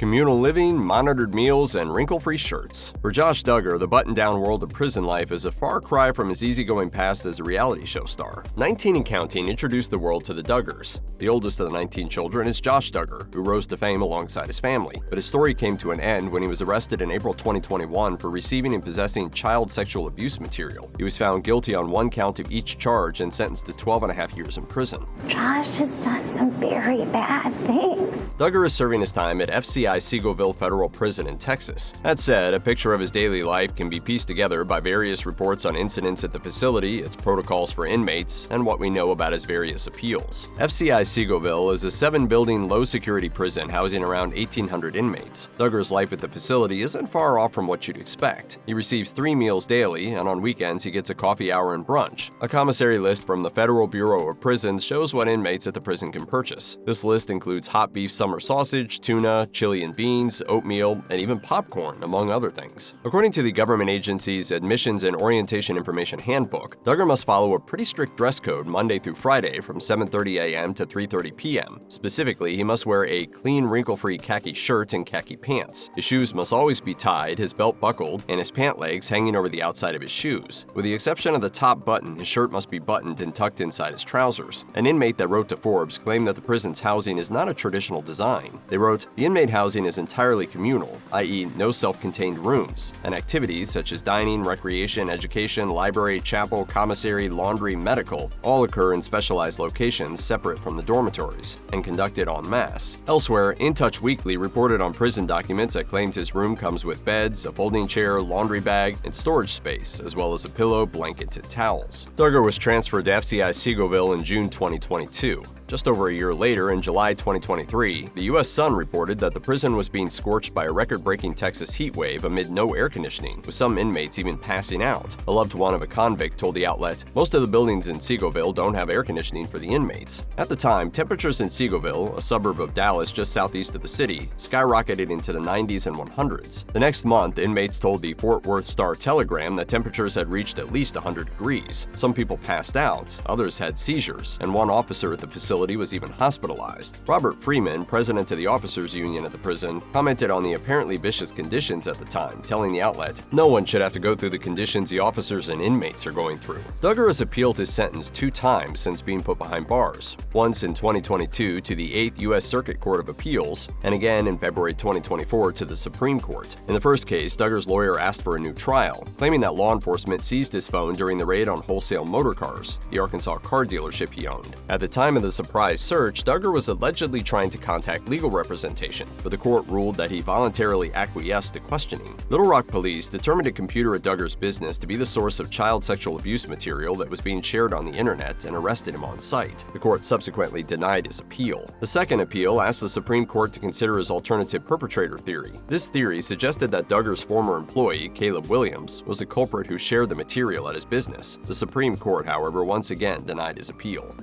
communal living, monitored meals, and wrinkle-free shirts. For Josh Duggar, the button-down world of prison life is a far cry from his easygoing past as a reality show star. 19 and Counting introduced the world to the Duggars. The oldest of the 19 children is Josh Duggar, who rose to fame alongside his family, but his story came to an end when he was arrested in April 2021 for receiving and possessing child sexual abuse material. He was found guilty on one count of each charge and sentenced to 12.5 years in prison. Josh has done some very bad things. Duggar is serving his time at FCI Seagoville Federal Prison in Texas. That said, a picture of his daily life can be pieced together by various reports on incidents at the facility, its protocols for inmates, and what we know about his various appeals. FCI Seagoville is a 7-building, low-security prison housing around 1,800 inmates. Duggar's life at the facility isn't far off from what you'd expect. He receives 3 meals daily, and on weekends he gets a coffee hour and brunch. A commissary list from the Federal Bureau of Prisons shows what inmates at the prison can purchase. This list includes hot beef summer sausage, tuna, chili and beans, oatmeal, and even popcorn, among other things. According to the government agency's Admissions and Orientation Information Handbook, Duggar must follow a pretty strict dress code Monday through Friday from 7:30 a.m. to 3:30 p.m. Specifically, he must wear a clean, wrinkle-free khaki shirt and khaki pants. His shoes must always be tied, his belt buckled, and his pant legs hanging over the outside of his shoes. With the exception of the top button, his shirt must be buttoned and tucked inside his trousers. An inmate that wrote to Forbes claimed that the prison's housing is not a traditional design. They wrote, "The inmate housing is entirely communal, i.e. no self-contained rooms, and activities such as dining, recreation, education, library, chapel, commissary, laundry, medical all occur in specialized locations separate from the dormitories and conducted en masse." Elsewhere, In Touch Weekly reported on prison documents that claimed his room comes with beds, a folding chair, laundry bag, and storage space, as well as a pillow, blanket, and towels. Duggar was transferred to FCI Seagoville in June 2022. Just over a year later, in July 2023, the U.S. Sun reported that the prison was being scorched by a record-breaking Texas heat wave amid no air conditioning, with some inmates even passing out. A loved one of a convict told the outlet, "Most of the buildings in Seagoville don't have air conditioning for the inmates." At the time, temperatures in Seagoville, a suburb of Dallas just southeast of the city, skyrocketed into the 90s and 100s. The next month, inmates told the Fort Worth Star-Telegram that temperatures had reached at least 100 degrees. Some people passed out, others had seizures, and one officer at the facility was even hospitalized. Robert Freeman, president of the officers union at the prison, commented on the apparently vicious conditions at the time, telling the outlet, "No one should have to go through the conditions the officers and inmates are going through." Duggar has appealed his sentence 2 times since being put behind bars, once in 2022 to the 8th U.S. Circuit Court of Appeals, and again in February 2024 to the Supreme Court. In the first case, Duggar's lawyer asked for a new trial, claiming that law enforcement seized his phone during the raid on Wholesale Motor Cars, the Arkansas car dealership he owned. At the time of the surprise search, Duggar was allegedly trying to contact legal representation, but the court ruled that he voluntarily acquiesced to questioning. Little Rock police determined a computer at Duggar's business to be the source of child sexual abuse material that was being shared on the internet and arrested him on site. The court subsequently denied his appeal. The second appeal asked the Supreme Court to consider his alternative perpetrator theory. This theory suggested that Duggar's former employee, Caleb Williams, was a culprit who shared the material at his business. The Supreme Court, however, once again denied his appeal.